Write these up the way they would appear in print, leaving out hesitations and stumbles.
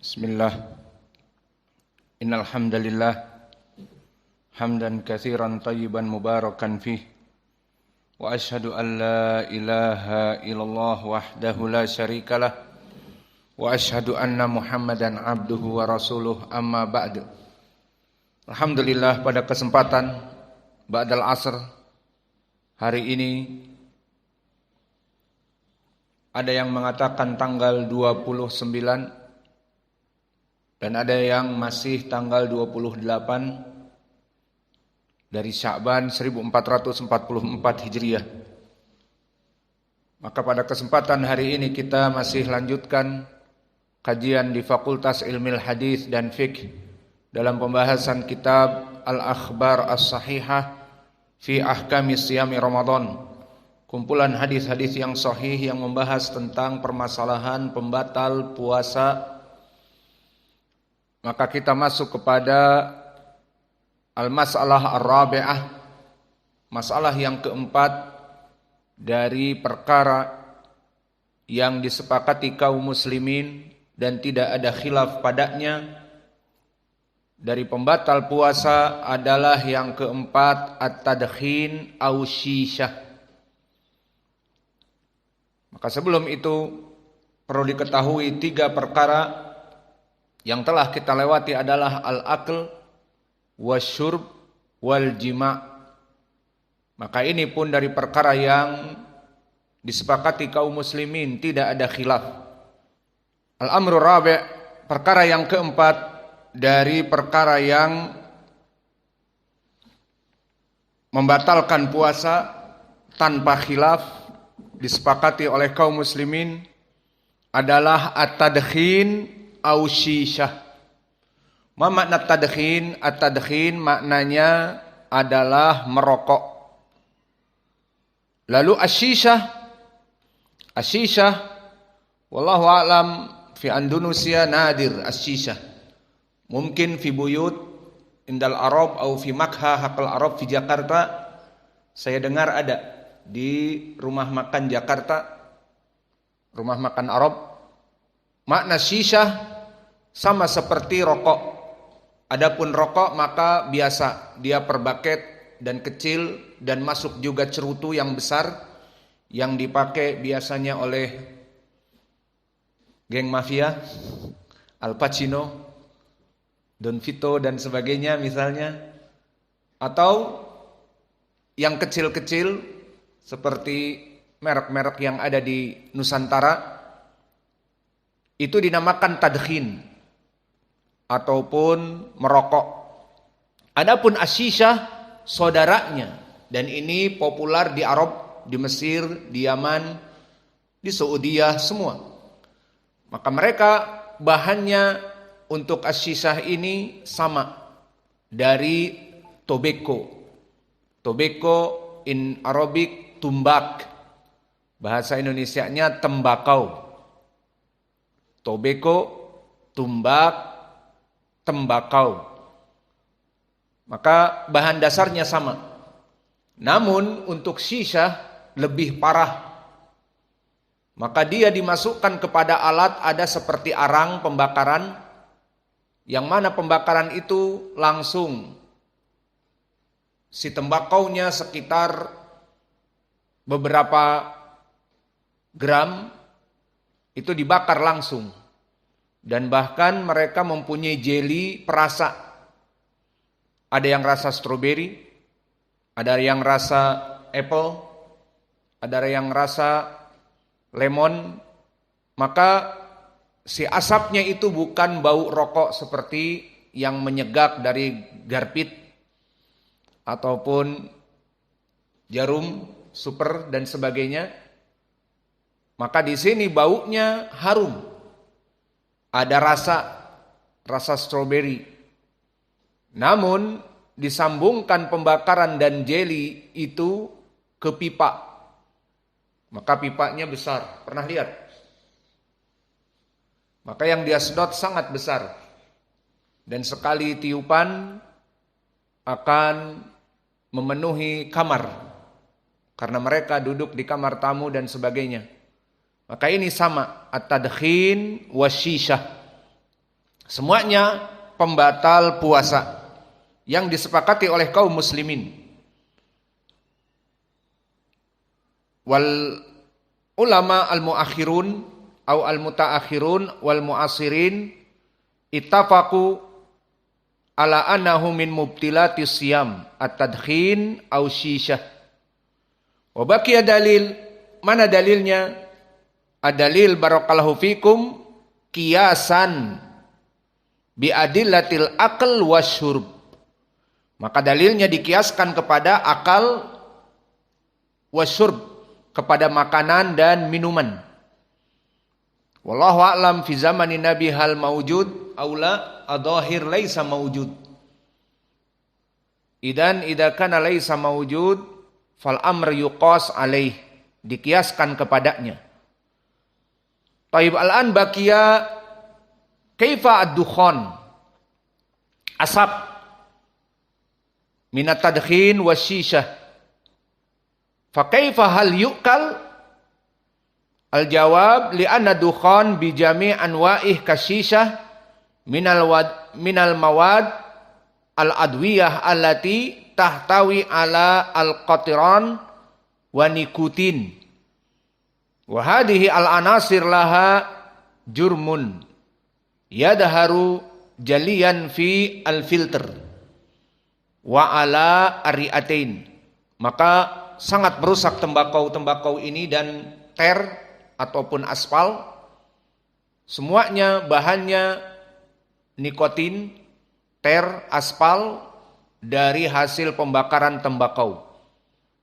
Bismillah. Innal hamdalillah hamdan katsiran tayyiban mubarakan fih. Wa asyhadu an la ilaha illallah wahdahu la syarikalah. Wa asyhadu anna Muhammadan abduhu wa rasuluh amma ba'du. Alhamdulillah, pada kesempatan ba'dal asr hari ini ada yang mengatakan tanggal 29 dan ada yang masih tanggal 28 dari Sya'ban 1444 Hijriah. Maka pada kesempatan hari ini kita masih lanjutkan kajian di Fakultas Ilmil Hadis dan Fiqh dalam pembahasan kitab Al-Akhbar As-Sahihah fi Ahkami Siyami Ramadan. Kumpulan hadis-hadis yang sahih yang membahas tentang permasalahan pembatal puasa. Maka kita masuk kepada al-mas'alah ar-rabi'ah, masalah yang keempat dari perkara yang disepakati kaum muslimin dan tidak ada khilaf padanya dari pembatal puasa adalah yang keempat at-tadkhin aw syishah. Maka sebelum itu perlu diketahui tiga perkara yang telah kita lewati adalah al-akl, wasyurb, wal jima'. Maka ini pun dari perkara yang disepakati kaum muslimin, tidak ada khilaf. Al-amru rabi', perkara yang keempat dari perkara yang membatalkan puasa tanpa khilaf disepakati oleh kaum muslimin adalah at-tadkhin aw syishah. Ma makna tadkhin? At-tadkhin maknanya adalah merokok. Lalu asyishah, wallahu a'lam, fi Indonesia nadir asyishah. Mungkin fi buyut indal Arab atau fi Makkah hakal Arab fi Jakarta. Saya dengar ada di rumah makan Jakarta, rumah makan Arab. Makna syishah sama seperti rokok. Adapun rokok maka biasa dia per bucket dan kecil dan masuk juga cerutu yang besar yang dipakai biasanya oleh geng mafia, Al Pacino, Don Vito dan sebagainya misalnya, atau yang kecil-kecil seperti merek-merek yang ada di Nusantara, itu dinamakan tadkhin ataupun merokok. Adapun asyishah saudaranya, dan ini populer di Arab, di Mesir, di Yaman, di Saudiyah semua. Maka mereka bahannya untuk asyishah ini sama dari tobacco. Tobacco in Arabic tumbak. Bahasa Indonesianya tembakau. Tobacco, tumbak, tembakau. Maka bahan dasarnya sama. Namun untuk syishah lebih parah. Maka dia dimasukkan kepada alat ada seperti arang pembakaran, yang mana pembakaran itu langsung si tembakaunya sekitar beberapa gram itu dibakar langsung. Dan bahkan mereka mempunyai jeli perasa. Ada yang rasa stroberi, ada yang rasa apple, ada yang rasa lemon. Maka si asapnya itu bukan bau rokok seperti yang menyegak dari garpit ataupun jarum super dan sebagainya. Maka di sini baunya harum. Ada rasa stroberi. Namun disambungkan pembakaran dan jeli itu ke pipa. Maka pipanya besar. Pernah lihat? Maka yang dia sedot sangat besar. Dan sekali tiupan akan memenuhi kamar. Karena mereka duduk di kamar tamu dan sebagainya. Maka ini sama, at-tadkhin wasyishah. Semuanya pembatal puasa yang disepakati oleh kaum muslimin. Wal ulama al-muakhirun atau al-mutaakhirun wal muasirin ittafaqu ala annahu min mubtilatis siyam at-tadkhin aw syishah. Wa baqiya dalil, mana dalilnya? Ad-dalil barakallahu fikum qiyasan bi adillatil aql wasyurb. Maka dalilnya dikiaskan kepada akal wasyurb, kepada makanan dan minuman. Wallahu a'lam fi zamanin nabi hal maujud aula adhahir laisa maujud. Idan idza kana laisa maujud fal amr yuqas alaih, dikiaskan kepadanya. Taib al-an baqiya kaifa ad-dukhan, asap minat tadkhin wasyishah. Fa kaifa hal yu'kal? Al-jawab li'anna dukhan bi jami' anwa'ih kasyishah minal mawad al-adwiyah allati tahtawi ala al-qatiran wa nikotin. Wa hadhihi al-anasir laha jurmun yadharu jaliyan fi al-filter wa ala ariatain. Maka sangat merusak tembakau ini dan ter ataupun aspal. Semuanya bahannya nikotin, ter, aspal dari hasil pembakaran tembakau.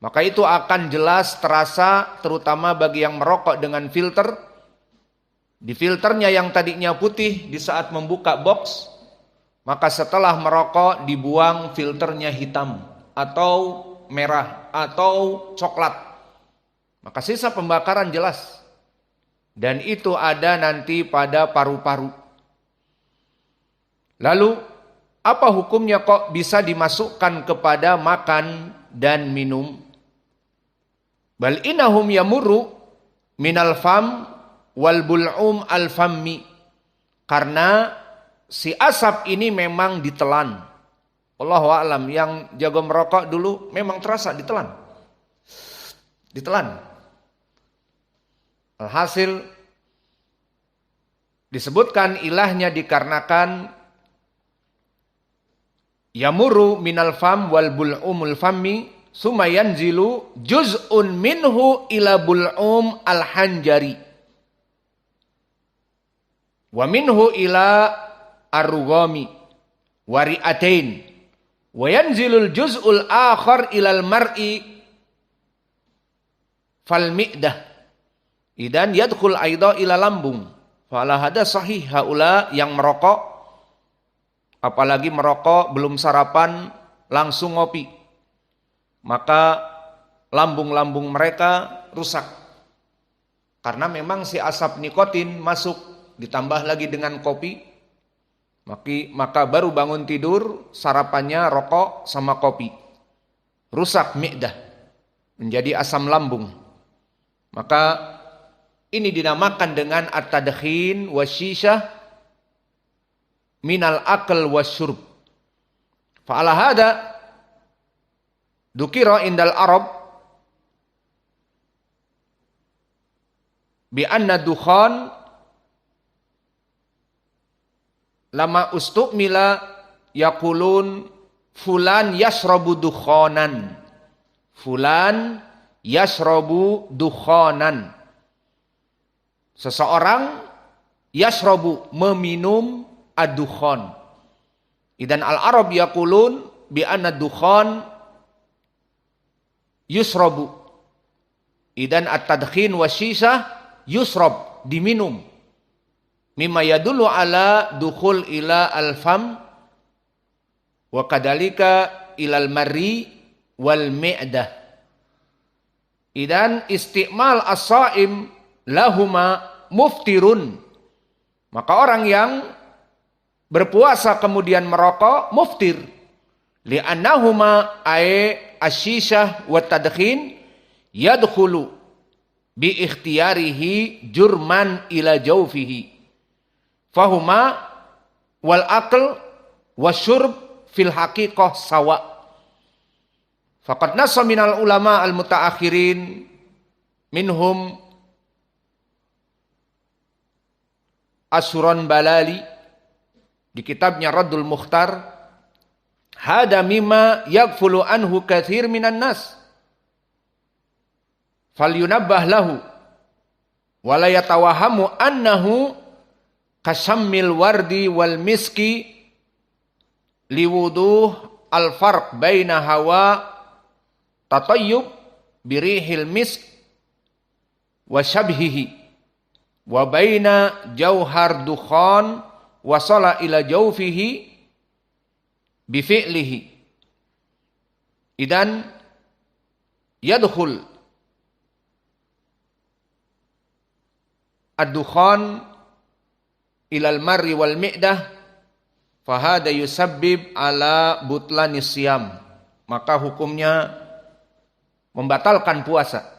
Maka itu akan jelas terasa terutama bagi yang merokok dengan filter. Di filternya yang tadinya putih di saat membuka box, maka setelah merokok dibuang filternya hitam atau merah atau coklat. Maka sisa pembakaran jelas. Dan itu ada nanti pada paru-paru. Lalu apa hukumnya kok bisa dimasukkan kepada makan dan minum? Bal innahum yamurru minal fam wal bul'um al fammi. Karena si asap ini memang ditelan. Allahu a'lam, yang jago merokok dulu memang terasa ditelan. Ditelan. Alhasil disebutkan ilahnya dikarenakan yamuru minal fam wal bul'umul fammi summa yanzilu juz'un minhu ila bul'um al hanjari wa minhu ila arrugami wari'atain wa yanzilul juz'ul akhar ilal mar'i fal mi'dah idan yadkhul aidha ila lambung. Fala hada sahih haula yang merokok, apalagi merokok belum sarapan langsung ngopi, maka lambung-lambung mereka rusak. Karena memang si asap nikotin masuk, ditambah lagi dengan kopi, maka baru bangun tidur sarapannya rokok sama kopi, rusak mi'dah, menjadi asam lambung. Maka ini dinamakan dengan at-tadkhin wasyishah minal akal wasyurb. Fa'ala hada dukira indal arab bi anna dukhan lama ustumila yaqulun fulan yashrabu dukhanan. Fulan yashrabu dukhanan. Seseorang yashrabu meminum ad-dukhan. Idan al-arab yaqulun bi anna dukhan yusrabu. Idan at-tadkhin wasyishah yusrab, diminum. Mimma yadullu ala dukhul ila al-fam wa kadalika ilal marri wal mi'dah. Idan isti'mal as-saim lahuma muftirun. Maka orang yang berpuasa kemudian merokok muftir. Li'annahuma ay asyishah wa tadkhin yadkhulu bi ikhtiyarihi jurman ila jawfihi. Fahuma wal akl wasyurb fil haqiqah sawa. Faqad nassa minal ulama al mutaakhirin minhum Asyuran Balali di kitabnya Raddul Mukhtar, hada mimma yaghfulu anhu katsir minan nas falyunabbah lahu wa la yatawahamu annahu kasammil wardi wal miski liwuduh al farq baina hawa tatayyub birihil misk wa syabhihi wa baina jauhar dukhan wasala ila jaufihi bi fi'lihi. Idan yadkhul ad-dukhan ila al-marri wal mi'dah fahada yusabbib ala butlanis siyam, maka hukumnya membatalkan puasa.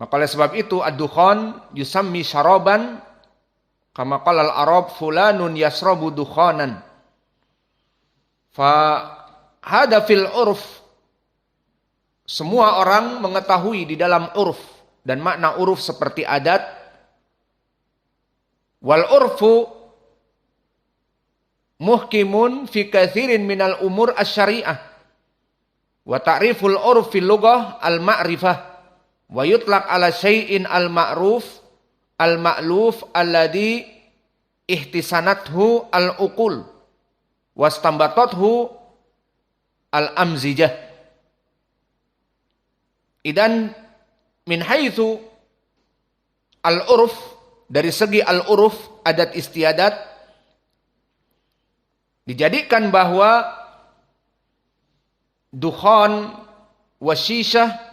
Maka oleh sebab itu ad-dukhan yusammi syaraban kama qala al-arab fulanun yasrabu dukhanan. Fa hada fil urf, semua orang mengetahui di dalam urf, dan makna urf seperti adat. Wal urfu muhkimun fi katsirin minal umur asy-syari'ah. Wa ta'riful urf fil lughah al-ma'rifah. Wa yutlaq ala syai'in al-ma'ruf al-ma'luf alladhi ihtisanathu al-uqul wastambatathu al-amzijah. Idan min haitsu al-urf, dari segi al-urf, adat istiadat, dijadikan bahwa dukhan wa syishah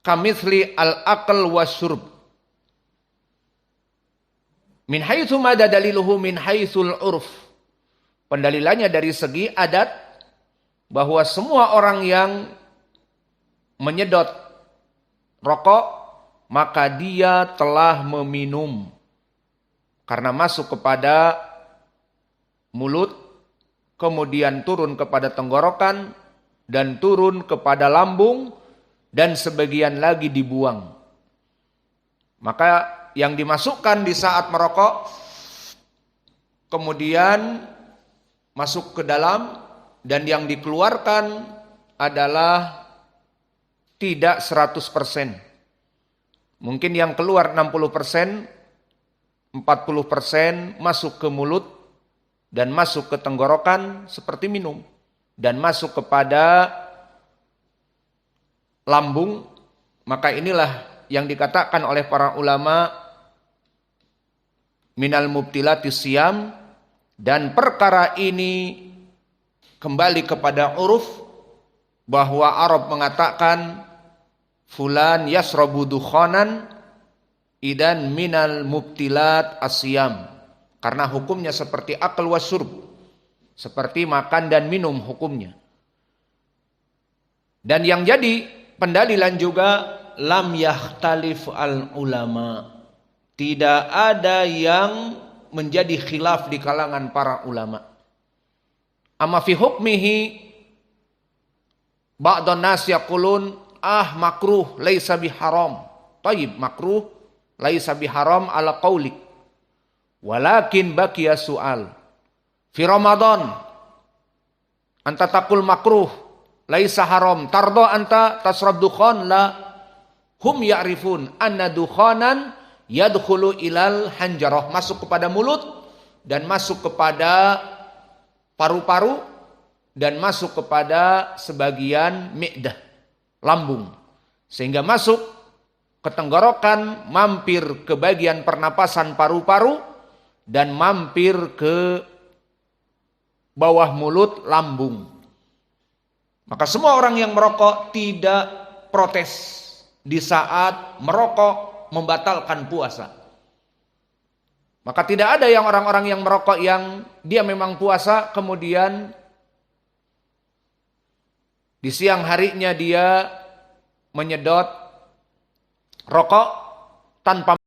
kamithli al-aql wasyurb. Min haitsu madha daliluhu min haitsul urf. Pendalilannya dari segi adat, bahwa semua orang yang menyedot rokok maka dia telah meminum, karena masuk kepada mulut, kemudian turun kepada tenggorokan, dan turun kepada lambung, dan sebagian lagi dibuang. Maka yang dimasukkan di saat merokok kemudian masuk ke dalam, dan yang dikeluarkan adalah tidak 100%. Mungkin yang keluar 60%, 40% masuk ke mulut dan masuk ke tenggorokan seperti minum, dan masuk kepada lambung. Maka inilah yang dikatakan oleh para ulama minal mubtilatis siyam, dan perkara ini kembali kepada uruf, bahwa Arab mengatakan fulan yasrabu dukhanan idan minal mubtilat asyam, karena hukumnya seperti akal wasyurb, seperti makan dan minum hukumnya. Dan yang jadi pendalilan juga lam yakhtalif al ulama, tidak ada yang menjadi khilaf di kalangan para ulama. Amma fi hukmihi ba'dun nas yaqulun makruh laisa biharam. Tayyib, makruh laisa biharam ala qaulik. Walakin baqiya su'al. Fi Ramadan anta taqul makruh laisa haram, tardo anta tasrab dukhan? La, hum ya'rifun anna dukhanan yadkhulu ilal hanjarah, masuk kepada mulut dan masuk kepada paru-paru dan masuk kepada sebagian mi'dah, lambung, sehingga masuk ke tenggorokan, mampir ke bagian pernapasan paru-paru, dan mampir ke bawah mulut, lambung. Maka semua orang yang merokok tidak protes di saat merokok membatalkan puasa. Maka tidak ada yang orang-orang yang merokok yang dia memang puasa, kemudian di siang harinya dia menyedot rokok tanpa